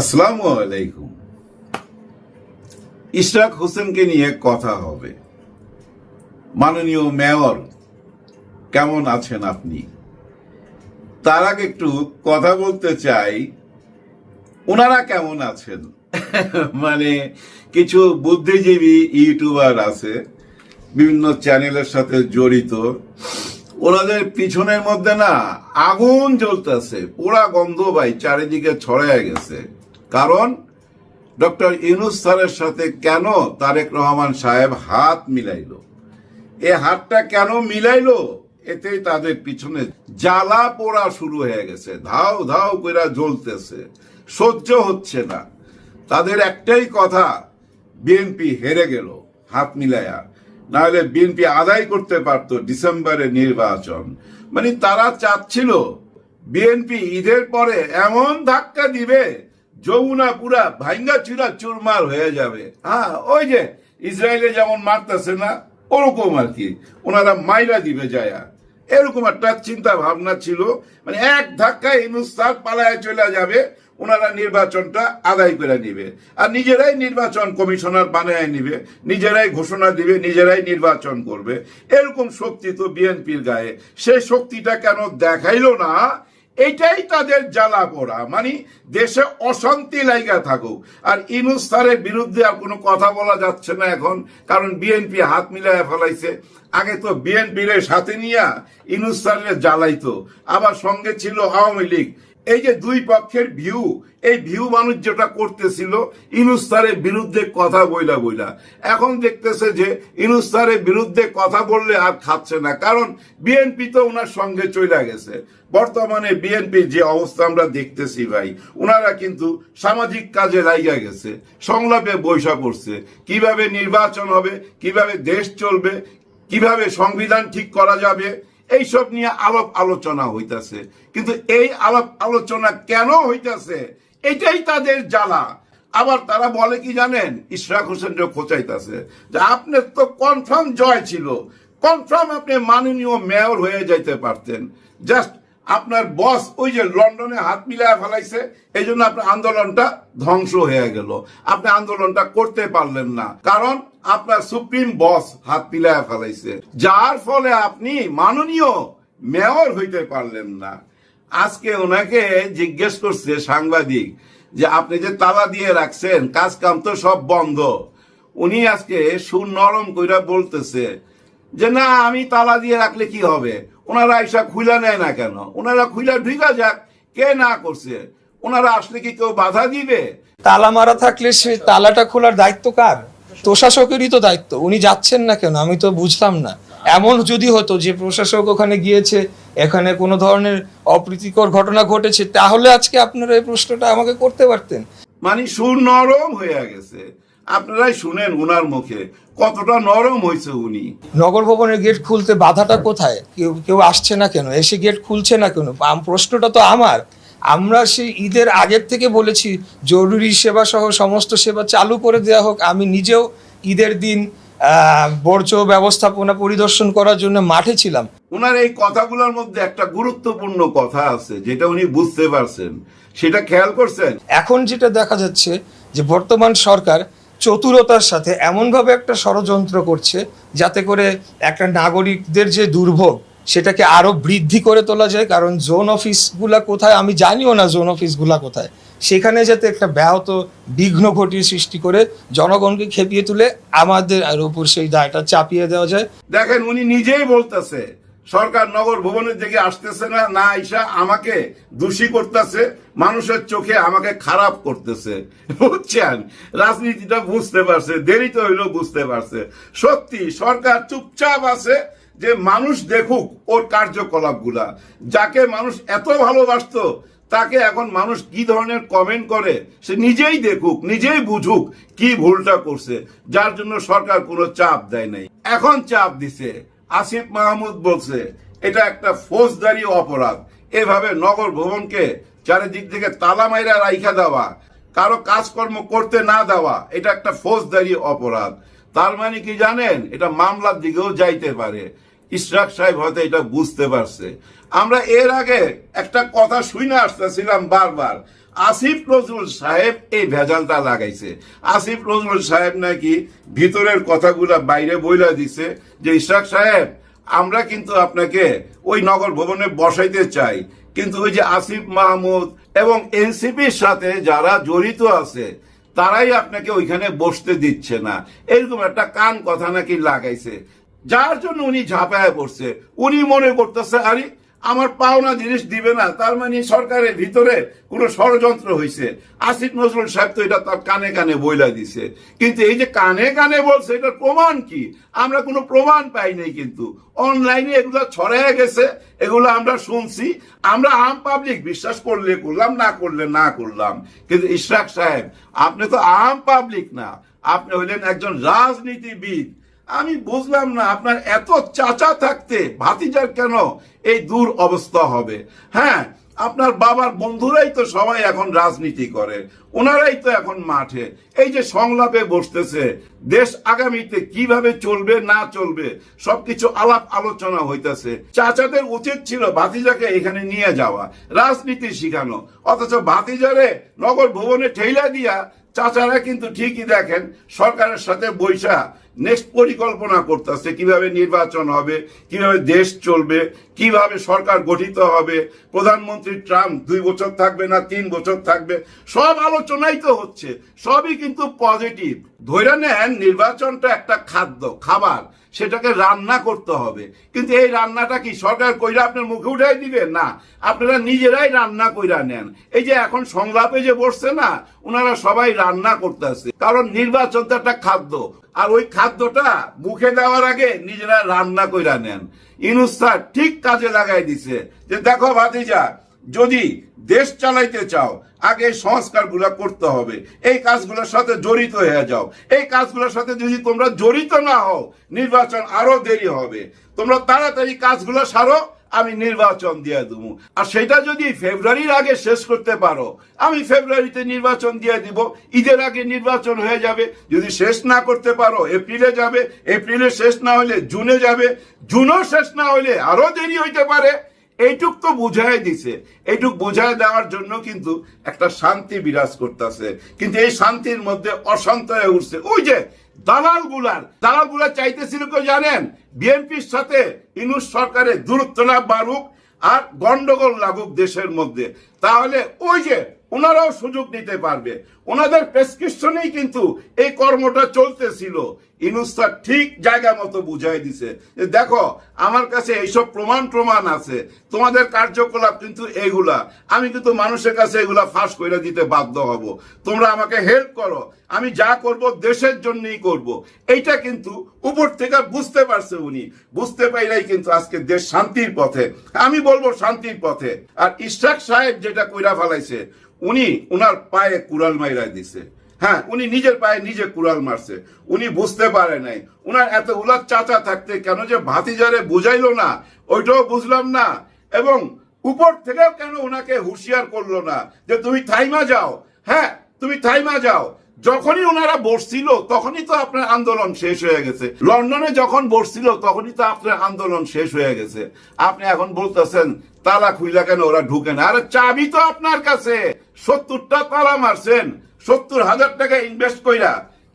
আসসালামু আলাইকুম। ইশরাক হোসেনকে নিয়ে কথা হবে। মাননীয় মেয়র, কেমন আছেন আপনি? তার আগে একটু কথা বলতে চাই, ওনারা কেমন আছেন? মানে কিছু বুদ্ধিজীবী ইউটিউবার আছে, বিভিন্ন চ্যানেলের সাথে জড়িত, ওনাদের পিছনের মধ্যে না আগুন জ্বলতেছে, পোড়া গন্ধ ভাই চারিদিকে ছড়ায় গেছে। কারণ ডক্টর ইউনূস স্যারের সাথে কেন তারেক রহমান সাহেব হাত মিলাইলো, এ হাতটা কেন মিলাইলো, এতেই তাদের পিছনে জ্বালা পোড়া শুরু হয়ে গেছে, ধাও ধাও করে জ্বলতেছে, সহ্য হচ্ছে না। তাদের একটাই কথা, বিএনপি হেরে গেল হাত মিলাইয়া, নাহলে বিএনপি আদায় করতে পারত ডিসেম্বরে নির্বাচন। মানে তারা চাচ্ছিল বিএনপি ঈদের পরে এমন ধাক্কা দিবে, যমুনা পুরা ভাঙ্গা চুরা চুরমার হয়ে যাবে। হ্যাঁ, ওই যে ইসরায়েলে যেমন মারতেছে না, ওরকম আর কি, ওনারা মাইরা দিবে যায়া, এরকম একটা চিন্তা ভাবনা ছিল। মানে এক ধাক্কায় ইউনূস স্যার পালায় চলে যাবে, ওনারা নির্বাচনটা আদায় করে নিবে, আর নিজেরাই নির্বাচন কমিশনার বানায় নিবে, নিজেরাই ঘোষণা দিবে, নিজেরাই নির্বাচন করবে। এরকম শক্তি তো বিএনপির গায়ে, সেই শক্তিটা কেন দেখাইলো না? এটাই তাদের জ্বালা পোড়া। মানে দেশে অশান্তি লাইগা থাকুক, আর ইউনূস স্যারের বিরুদ্ধে আর কোনো কথা বলা যাচ্ছে না এখন, কারণ বিএনপি হাত মিলায় ফেলাইছে। আগে তো বিএনপির সাথে নিয়ে ইউনূস স্যারের জ্বালাইতো, আবার সঙ্গে ছিল আওয়ামী লীগ। এই যে দুই পক্ষের ভিউ, এই ভিউ মানুষ যেটা করতেছিল ইউনূস স্যারের বিরুদ্ধে কথা বইলা বইলা, এখন দেখতেছে যে ইউনূস স্যারের বিরুদ্ধে কথা বললে আর খাচ্ছে না, কারণ বিএনপি তো ওনার সঙ্গে চলে গেছে। বর্তমানে বিএনপির যে অবস্থা আমরা দেখতেছি ভাই, ওনারা কিন্তু সামাজিক কাজে লাইগা গেছে, সংলাপে বৈশা পড়ছে, কিভাবে নির্বাচন হবে, কিভাবে দেশ চলবে, কিভাবে সংবিধান ঠিক করা যাবে, এইসব নিয়ে আলাপ আলোচনা হইতাছে। কিন্তু এই আলাপ আলোচনা কেন হইতাছে, এটাই তাদের জ্বালা। আবার তারা বলে কি জানেন, ইশরাক হোসেন যে খোঁচাইতেছে যে আপনার তো কনফার্ম জয় ছিল, কনফার্ম আপনি মাননীয় মেয়র হয়ে যাইতে পারতেন, জাস্ট আপনার বস ওই যে লন্ডনে হাত মিলায় ফেলাইছে, এই জন্য আপনার আন্দোলনটা ধ্বংস হয়ে গেল, আপনি আন্দোলনটা করতে পারলেন না, কারণ আপনার সুপ্রিম বস হাত মিলায় ফেলাইছে, যার ফলে আপনি মাননীয় মেয়র হইতে পারলেন না। আজকে ওনাকে জিজ্ঞেস করছে সাংবাদিক যে আপনি যে তালা দিয়ে রাখছেন, কাজ কাম তো সব বন্ধ। উনি আজকে সুর নরম কইরা বলতেছে যে না, আমি তালা দিয়ে রাখলে কি হবে, ওনারা আইসা খুইলা নেয় না কেন, ওনারা খুইলা ঢুকা যাক, কে না করছে, ওনারা আসলে কি কেউ বাধা দিবে? তালা মারা থাকলে সে তালাটা খোলার দায়িত্ব কার? প্রশাসকেরই তো দায়িত্ব। উনি যাচ্ছেন না কেন, আমি তো বুঝলাম না। এমন যদি হতো যে প্রশাসক ওখানে গিয়েছে, এখানে কোনো ধরনের অপ্রীতিকর ঘটনা ঘটেছে, তাহলে আজকে আপনারা এই প্রশ্নটা আমাকে করতে পারতেন। মানে সুর নরম হয়ে গেছে, আপনারাই শুনেন উনার মুখে কতটা নরম হয়েছে উনি। নগর ভবনের গেট খুলতে বাধাটা কোথায়? কেউ কেউ আসছে না কেন, এসে গেট খুলছে না কেন? প্রশ্নটা তো আমার। আমরা সেই ঈদের আগের থেকে বলেছি জরুরি সেবা সহ সমস্ত সেবা চালু করে দেওয়া হোক। আমি নিজেও ঈদের দিন বর্জ্য ব্যবস্থাপনা পরিদর্শন করার জন্য মাঠে ছিলাম। ওনার এই কথাগুলোর মধ্যে একটা গুরুত্বপূর্ণ কথা আছে যেটা উনি বুঝতে পারছেন, সেটা খেয়াল করছেন? এখন যেটা দেখা যাচ্ছে যে বর্তমান সরকার চতুরতার সাথে এমনভাবে একটা ষড়যন্ত্র করছে যাতে করে একটা নাগরিকদের যে দুর্ভোগ সেটাকে আরো বৃদ্ধি করে তোলা যায়। কারণ জোন অফিসগুলা কোথায় আমি জানিও না, জোন অফিসগুলা কোথায়, সেখানে যাতে একটা ব্যাহত বিঘ্ন ঘটিয়ে সৃষ্টি করে জনগণকে খেপিয়ে তুলে আমাদের উপর সেই দায়টা চাপিয়ে দেওয়া যায়। দেখেন, উনি নিজেই বলতেছে সরকার নগর ভবনের দিকে আসতেছে না, না আইসা আমাকে দোষী করতেছে, মানুষের চোখে আমাকে খারাপ করতেছে। বুঝছেন, রাজনীতিটা বুঝতে পারছে, দেরিতে হইলেও বুঝতে পারছে। সত্যি সরকার চুপচাপ আছে যে মানুষ দেখুক ওর কার্যকলাপ গুলা। যাকে মানুষ এত ভালোবাসতো তাকে এখন মানুষ কি ধরনের কমেন্ট করে সে নিজেই দেখুক, নিজেই বুঝুক কি ভুলটা করছে, যার জন্য সরকার কোনো চাপ দেয় নাই। এখন চাপ দিছে, আসিফ মাহমুদ বলছে এটা একটা ফৌজদারি অপরাধ, এভাবে নগর ভবনকে চারিদিক থেকে তালা মাইরা রাইখা দেওয়া, কারো কাজকর্ম করতে না দেওয়া, এটা একটা ফৌজদারি অপরাধ। তার মানে কি জানেন, এটা মামলার দিকেও যাইতে পারে। ইশরাক সাহেব হয়তো এটা বুঝতে পারছে। আমরা এর আগে একটা কথা শুনে আসতেছিলাম বারবার, আসিফ নজরুল সাহেব এই ভেজালটা লাগাইছে। আসিফ নজরুল সাহেব নাকি ভিতরের কথাগুলা বাইরে বইলা দিছে যে ইশরাক সাহেব আমরা কিন্তু আপনাকে ওই নগর ভবনে বসাইতে চাই, কিন্তু ওই যে আসিফ মাহমুদ এবং এনসিপির সাথে যারা জড়িত আছে তারাই আপনাকে ওইখানে বসতে দিচ্ছে না, এরকম একটা কান কথা নাকি লাগাইছে, যার জন্য উনি ঝাঁপায় পড়ছে। উনি মনে করতেছে আরে আমার পাওনা জিনিস দিবে না, তার মানে সরকারের ভিতরে কোনো ষড়যন্ত্র হয়েছে। আসিফ নজরুল সাহেব তো এটা তার কানে কানে বইলা দিছে, কিন্তু এই যে কানে কানে বলছে এটার প্রমাণ কি? আমরা কোনো প্রমাণ পাই নাই, কিন্তু অনলাইনে এগুলো ছড়ায় গেছে, এগুলো আমরা শুনছি। আমরা আম পাবলিক বিশ্বাস করলে করলাম, না করলে না করলাম, কিন্তু ইশরাক সাহেব আপনি তো আম পাবলিক না, আপনি হইলেন একজন রাজনীতিবিদ। আমি বুঝলাম না আপনার এত চাচা থাকতে ভাতিজার কেন এই দূর অবস্থা হবে? হ্যাঁ, আপনার বাবার বন্ধুরাই তো সবাই এখন রাজনীতি করে, ওনারাই তো এখন মাঠে এই যে সংলাপে বসতেছে, দেশ আগামীতে কিভাবে চলবে না চলবে সবকিছু আলাপ আলোচনা হইতেছে। চাচাদের উচিত ছিল ভাতিজাকে এখানে নিয়ে যাওয়া, রাজনীতি শিখানো, অথচ ভাতিজারে নগর ভবনে ঠেলা দিয়া চাচারা কিন্তু ঠিকই দেখেন সরকারের সাথে বৈশা নেক্সট পরিকল্পনা করতেছে, কিভাবে নির্বাচন হবে, কিভাবে দেশ চলবে, কিভাবে সরকার গঠিত হবে, প্রধানমন্ত্রী ট্রাম্প 2 বছর থাকবে না 3 বছর থাকবে, সব আলোচনাই তো হচ্ছে, সবই কিন্তু পজিটিভ। ধরে নেন নির্বাচনটা একটা খাদ্য খাবার, সেটাকে রান্না করতে হবে, কিন্তু এই রান্নাটা কি সরকার কইরা আপনার মুখে উঠাই দিবে? না, আপনারা নিজেরাই রান্না কইরা নেন। এই যে এখন সংলাপে যে বসছে না, ওনারা সবাই রান্না করতেছে, কারণ নির্বাচন তো একটা খাদ্য, আর ওই খাদ্যটা মুখে দেওয়ার আগে নিজেরা রান্না কইরা নেন। ইউনূস স্যার ঠিক কাজে লাগাই দিছে যে দেখো ভাতিজা, যদি দেশ চালাইতে চাও আগে সংস্কারগুলো করতে হবে, এই কাজগুলোর সাথে জড়িত হয়ে যাও। এই কাজগুলোর সাথে যদি তোমরা জড়িত না হও নির্বাচন আরো দেরি হবে, তোমরা তাড়াতাড়ি কাজগুলো সারো, আমি নির্বাচন দিয়ে দেবো। আর সেটা যদি ফেব্রুয়ারির আগে শেষ করতে পারো, আমি ফেব্রুয়ারিতে নির্বাচন দিয়ে দিব, ঈদের আগে নির্বাচন হয়ে যাবে। যদি শেষ না করতে পারো এপ্রিলে যাবে, এপ্রিলে শেষ না হলে জুনে যাবে, জুনও শেষ না হলে আরো দেরি হইতে পারে। এইটুক তো বুঝাই দিছে, এইটুক বুঝাই দেওয়ার জন্য কিন্তু একটা শান্তি বিরাজ করতেছে, কিন্তু এই শান্তির মধ্যে অশান্ত হয়ে উঠছে। ওই যে দালালগুলা চাইতেছিল কেউ জানেন? বিএনপির সাথে ইউনূস সরকারের দূরত্বটা বাড়ুক আর গন্ডগোল লাগুক দেশের মধ্যে, তাহলে ওই যে ওনারাও সুযোগ নিতে পারবে। ওনাদের প্রেসক্রিপশনেই কিন্তু এই কর্মটা চলতেছিল। ইউনূস স্যার ঠিক জায়গা মতো বুঝাই দিছে যে দেখো আমার কাছে এইসব প্রমাণ আছে, তোমাদের কার্যকলাপ কিন্তু এইগুলা, আমি কিন্তু মানুষের কাছে এগুলা ফাঁস করে দিতে বাধ্য হব, তোমরা আমাকে হেল্প করো, আমি যা করব দেশের জন্যই করব। এইটা কিন্তু উপর থেকে বুঝতে পারছে উনি, বুঝতে পাইলাই কিন্তু আজকে দেশ শান্তির পথে, আমি বলবো শান্তির পথে। আর ইশরাক সাহেব যেটা কইরা ফেলাইছে, উনি উনার পায়ে কুড়াল মাইরা দিছে। হ্যাঁ, উনি নিজের পায়ে নিজে কুড়াল মারছে, উনি বুঝতে পারে নাই। উনার এত উলার চাচা থাকতে কেন যে ভাতিজারে বুঝাইলো না ওইটাও বুঝলাম না, এবং উপর থেকেও কেন ওনাকে হুঁশিয়ার করলো না যে তুমি থাইমা যাও। হ্যাঁ, তুমি থাইমা যাও। যখনই ওনারা বসছিল তখনই তো আপনার আন্দোলন শেষ হয়ে গেছে, লন্ডনে যখন বসছিল তখনই তো আপনার আন্দোলন শেষ হয়ে গেছে। আপনি এখন বলতেছেন তালা খুইলা কেন ওরা ঢুকে না? আরে চাবি তো আপনার কাছে, 70টা তালা মারছেন, 70,000 টাকা ইনভেস্ট কইরা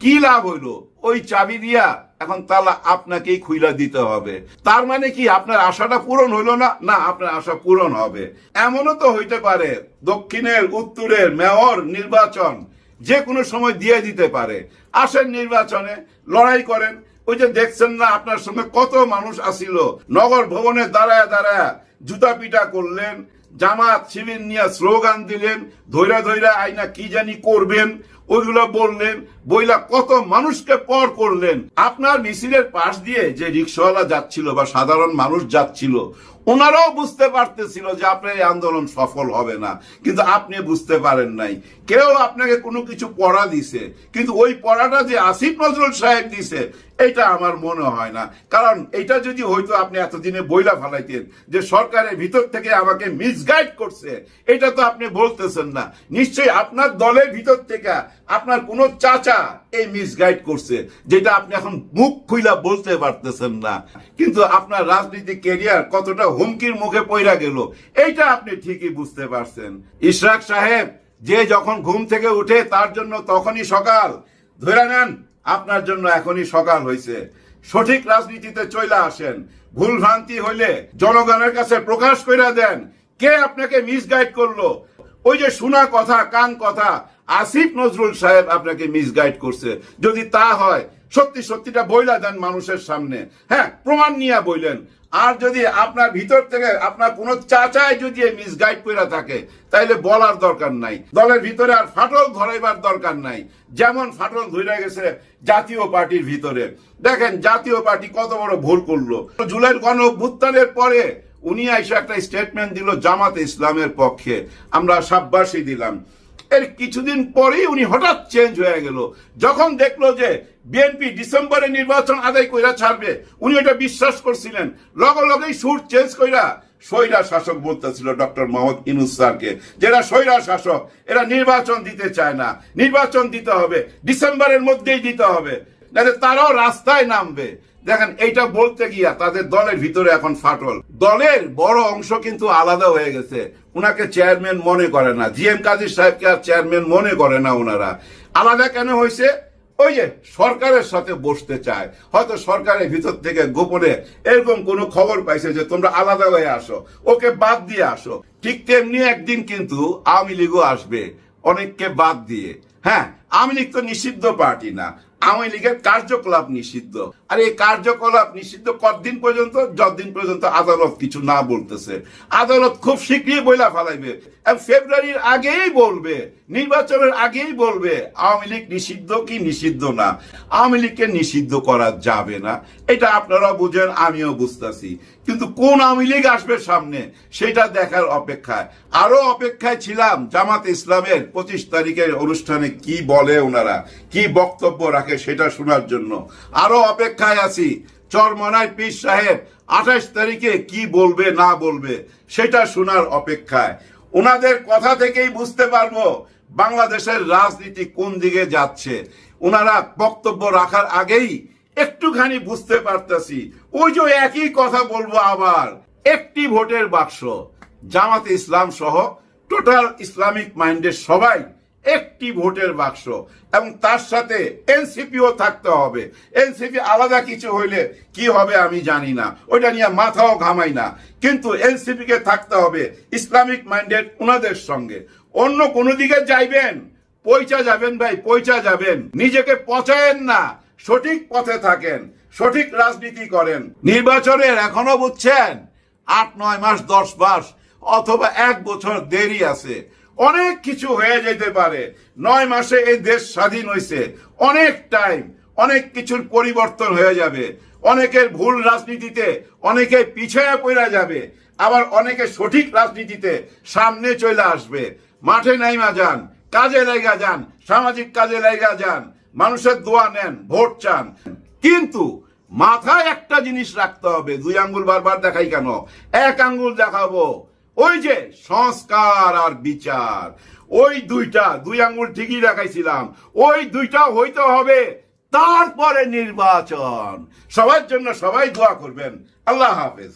কি লাভ হইলো? ওই চাবি দিয়া এখন তালা আপনাকেই খুইলা দিতে হবে। তার মানে কি আপনার আশাটা পূরণ হইলো না? না, আপনার আশা পূরণ হবে। এমনও তো হইতে পারে দক্ষিণের উত্তরের মেয়র নির্বাচন যে কোনো সময় দিয়ে দিতে পারে। আসেন নির্বাচনে লড়াই করেন। ওই যে দেখছেন না আপনার সঙ্গে কত মানুষ আসিল, নগর ভবনে দাঁড়ায় দাঁড়ায় জুতা পিটা করলেন, জামাত শিবির নিয়ে স্লোগান দিলেন, ধৈরা আইনা কি জানি করবেন ওইগুলো বললেন, বইলা কত মানুষকে পর করলেন। আপনার মিছিলের পাশ দিয়ে যে রিক্সাওয়ালা যাচ্ছিল বা সাধারণ মানুষ যাচ্ছিল, ওনারাও বুঝতে পারতেছিল যে আপনার এই আন্দোলন সফল হবে না, কিন্তু আপনি বুঝতে পারেন নাই। কেউ আপনাকে কোনো কিছু পড়া দিছে, কিন্তু ওই পড়াটা যে আসিফ নজরুল সাহেব দিছে এটা আমার মনে হয় না। কারণ এটা যদি হয়তো আপনি এতদিনে বইলা ফেলাইতেন যে সরকারের ভিতর থেকে আমাকে মিসগাইড করছে, এটা তো আপনি বলতেছেন না। নিশ্চয়ই আপনার দলের ভিতর থেকে আপনার কোন চাচা এই মিসগাইড করছে, যেটা আপনি এখন মুখ খুইলা বলতে পারতেছেন না। কিন্তু আপনার রাজনীতি ক্যারিয়ার কতটা হুমকির মুখে পইরা গেল এইটা আপনি ঠিকই বুঝতে পারছেন। ইশরাক সাহেব যে যখন ঘুম থেকে উঠে তার জন্য তখনই সকাল, ধরে নেন আপনার জন্য এখনই সকাল হয়েছে। সঠিক রাজনীতিতে চলে আসেন, ভুল ভ্রান্তি হইলে জনগণের কাছে প্রকাশ করে দেন কে আপনাকে মিসগাইড করলো। ওই যে শোনা কথা, কান কথা, আসিফ নজরুল সাহেব আপনাকে মিসগাইড করছে, যদি তা হয় সত্যি সত্যিটা বইলা দেন মানুষের সামনে, হ্যাঁ প্রমাণ নিয়ে বইলেন। আর যদি আপনার ভিতর থেকে আপনার কোন চাচাই যদি মিসগাইড করে থাকে তাইলে বলার দরকার নাই, দলের ভিতরে আর ফাটল ধরাইবার দরকার নাই। যেমন ফাটল ধরে গেছে জাতীয় পার্টির ভিতরে, দেখেন জাতীয় পার্টি কত বড় ভুল করলো। জুলাইয়ের গণ অভ্যুত্থানের পরে উনি এসে একটা স্টেটমেন্ট দিল জামাতে ইসলামের পক্ষে, আমরা সাব্বাসী দিলাম। এর কিছুদিন পরেই উনি হঠাৎ চেঞ্জ হয়ে গেল, যখন দেখলো যে বিএনপি ডিসেম্বরে নির্বাচন আদায় কইরা ছাড়বে, উনি এটা বিশ্বাস করছিলেন, লগে লগেই সুর চেঞ্জ কইরা স্বৈরা শাসক বলতেছিল ডক্টর মোহাম্মদ ইউনূস স্যারকে, যারা স্বৈরা শাসক এরা নির্বাচন দিতে চায় না, নির্বাচন দিতে হবে ডিসেম্বরের মধ্যেই দিতে হবে, নাহলে তারাও রাস্তায় নামবে। দেখেন এইটা বলতে গিয়া তাদের দলের ভিতরে এখন ফাটল, দলের বড় অংশ কিন্তু আলাদা হয়ে গেছে, উনাকে চেয়ারম্যান মনে করে না, জিএম কাদের সাহেবকে আর চেয়ারম্যান মনে করে না। ওনারা আলাদা কেন হয়েছে? ওই যে সরকারের সাথে বসতে চায়, হয়তো সরকারের ভিতর থেকে গোপনে এরকম কোন খবর পাইছে যে তোমরা আলাদা হয়ে আসো, ওকে বাদ দিয়ে আসো। ঠিক তেমনি একদিন কিন্তু আওয়ামী লীগও আসবে অনেককে বাদ দিয়ে। হ্যাঁ, আওয়ামী লীগ তো নিষিদ্ধ পার্টি না, আওয়ামী লীগের কার্যকলাপ নিষিদ্ধ। আর এই কার্যকলাপ নিষিদ্ধ কতদিন পর্যন্ত? যতদিন পর্যন্ত আদালত কিছু না বলতেছে। আদালত খুব শীঘ্রই বইলা ফেলাইবে, ফেব্রুয়ারির আগেই বলবে, নির্বাচনের আগেই বলবে আওয়ামী লীগ নিষিদ্ধ কি নিষিদ্ধ না। আওয়ামী লীগকে নিষিদ্ধ করা যাবে না, এটা আপনারা বুঝেন, আমিও বুঝতেছি, কিন্তু কোন আওয়ামী লীগ আসবে সামনে সেটা দেখার অপেক্ষায়। আরো অপেক্ষায় ছিলাম জামাতে ইসলামের 25 তারিখের অনুষ্ঠানে কি বলে ওনারা, কি বক্তব্য রাখে সেটা শোনার জন্য। আরো অপেক্ষায় আছি চরমনায় পীর সাহেব 28 তারিখে কি বলবে না বলবে সেটা শোনার অপেক্ষায়। ওনাদের কথা থেকেই বুঝতে পারবো বাংলাদেশের রাজনীতি কোন দিকে যাচ্ছে। ওনারা বক্তব্য রাখার আগেই একটুখানি বুঝতে পারতেছি, ওই যে একই কথা বলবো আবার, একটি ভোটের বাক্স, জামাতে ইসলাম সহ টোটাল ইসলামিক মাইন্ডের সবাই একটি ভোটের বাক্স, এবং তার সাথে এনসিপিও থাকতে হবে। এনসিপি আলাদা কিছু হইলে কি হবে আমি জানি না, ওইটা নিয়ে মাথাও ঘামাই না, কিন্তু এনসিপি কে থাকতে হবে ইসলামিক মাইন্ডেড ওনাদের সঙ্গে। অন্য কোনো দিকে যাইবেন পয়সা যাবেন ভাই, পয়সা যাবেন, নিজেকে পচায়েন না, সঠিক পথে থাকেন, সঠিক রাজনীতি করেন। নির্বাচনের এখনো বুঝছেন 8-9 মাস 10 মাস অথবা 1 বছর দেরি আছে, অনেক কিছু হয়ে যেতে পারে। 9 মাসে এই দেশ স্বাধীন হয়েছে, অনেক টাইম, অনেক কিছুর পরিবর্তন হয়ে যাবে। অনেকের ভুল রাজনীতিতে অনেকে পিছিয়ে পড়ে যাবে, আবার অনেকে সঠিক রাজনীতিতে সামনে চলে আসবে। মাঠে নাইমা যান, কাজে লাগা যান, সামাজিক কাজে লাগা যান, মানুষের দোয়া নেন, ভোট চান, কিন্তু মাথায় একটা জিনিস রাখতে হবে। 2 আঙ্গুল বারবার দেখাই কেন? 1 আঙ্গুল দেখাবো, ওই যে সংস্কার আর বিচার, ওই 2 আঙ্গুল ঠিকই দেখাইছিলাম, ওই 2টা হইতে হবে, তারপরে নির্বাচন। সবার জন্য সবাই দোয়া করবেন। আল্লাহ হাফেজ।